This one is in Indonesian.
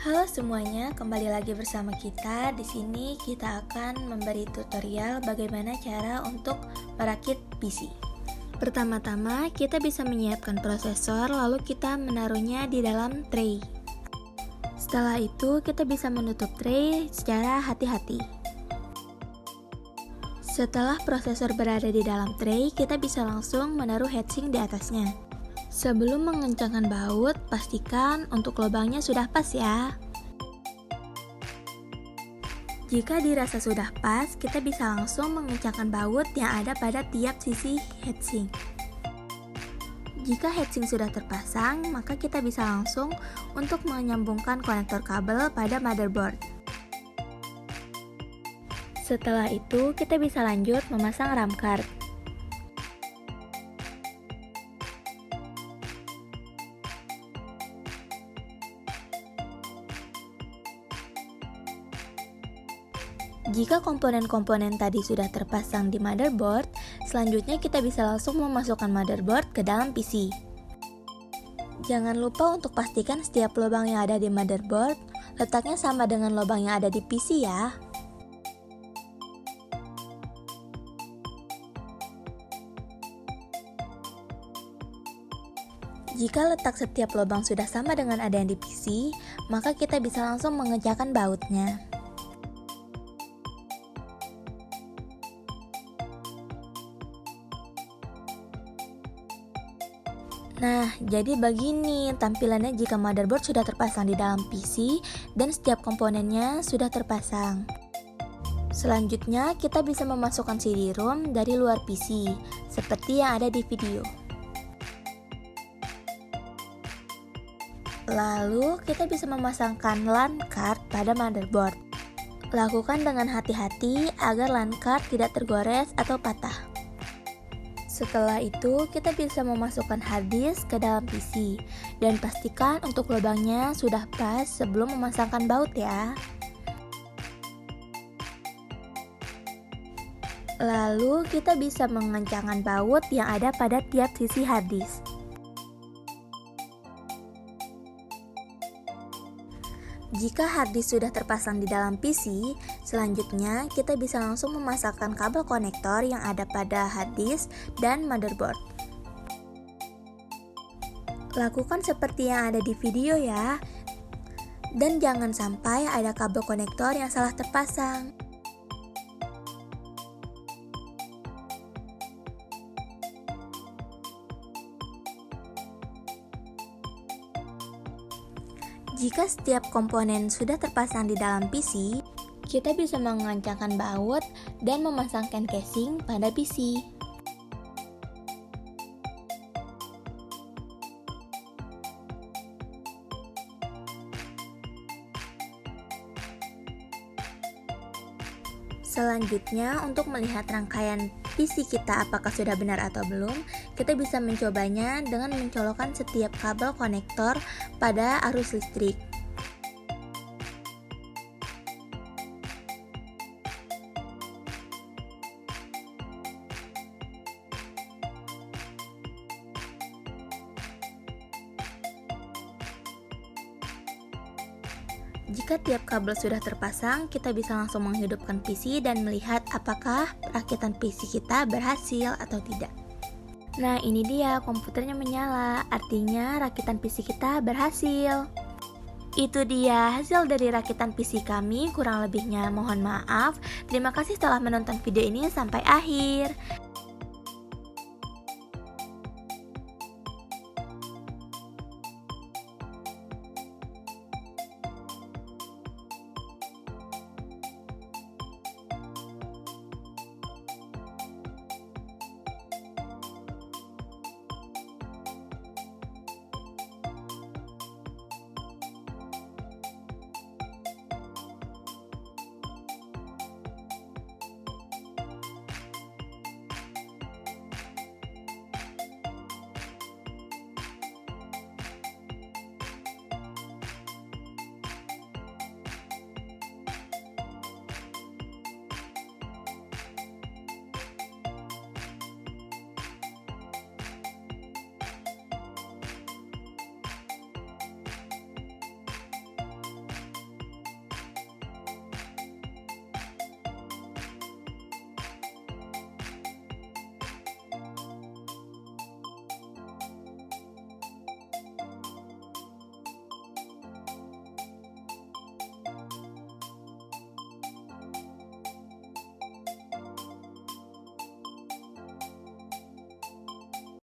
Halo semuanya, kembali lagi bersama kita. Di sini kita akan memberi tutorial bagaimana cara untuk merakit PC. Pertama-tama, kita bisa menyiapkan prosesor, lalu kita menaruhnya di dalam tray. Setelah itu, kita bisa menutup tray secara hati-hati. Setelah prosesor berada di dalam tray, kita bisa langsung menaruh heatsink di atasnya. Sebelum mengencangkan baut, pastikan untuk lubangnya sudah pas ya. Jika dirasa sudah pas, kita bisa langsung mengencangkan baut yang ada pada tiap sisi heatsink. Jika heatsink sudah terpasang, maka kita bisa langsung untuk menyambungkan konektor kabel pada motherboard. Setelah itu, kita bisa lanjut memasang RAM card. Jika komponen-komponen tadi sudah terpasang di motherboard, selanjutnya kita bisa langsung memasukkan motherboard ke dalam PC. Jangan lupa untuk pastikan setiap lubang yang ada di motherboard letaknya sama dengan lubang yang ada di PC ya. Jika letak setiap lubang sudah sama dengan ada yang di PC, maka kita bisa langsung mengencangkan bautnya. Nah, jadi begini tampilannya jika motherboard sudah terpasang di dalam PC dan setiap komponennya sudah terpasang. Selanjutnya, kita bisa memasukkan CD-ROM dari luar PC, seperti yang ada di video. Lalu, kita bisa memasangkan LAN card pada motherboard. Lakukan dengan hati-hati agar LAN card tidak tergores atau patah. Setelah itu, kita bisa memasukkan hard disk ke dalam PC dan pastikan untuk lubangnya sudah pas sebelum memasangkan baut ya. Lalu, kita bisa mengencangkan baut yang ada pada tiap sisi hard disk. Jika hard disk sudah terpasang di dalam PC, selanjutnya kita bisa langsung memasangkan kabel konektor yang ada pada hard disk dan motherboard. Lakukan seperti yang ada di video ya, dan jangan sampai ada kabel konektor yang salah terpasang. Jika setiap komponen sudah terpasang di dalam PC, kita bisa mengencangkan baut dan memasangkan casing pada PC. Selanjutnya, untuk melihat rangkaian PC kita apakah sudah benar atau belum, kita bisa mencobanya dengan mencolokkan setiap kabel konektor pada arus listrik. Jika tiap kabel sudah terpasang, kita bisa langsung menghidupkan PC dan melihat apakah rakitan PC kita berhasil atau tidak. Nah, ini dia komputernya menyala, artinya rakitan PC kita berhasil. Itu dia hasil dari rakitan PC kami, kurang lebihnya mohon maaf. Terima kasih telah menonton video ini sampai akhir.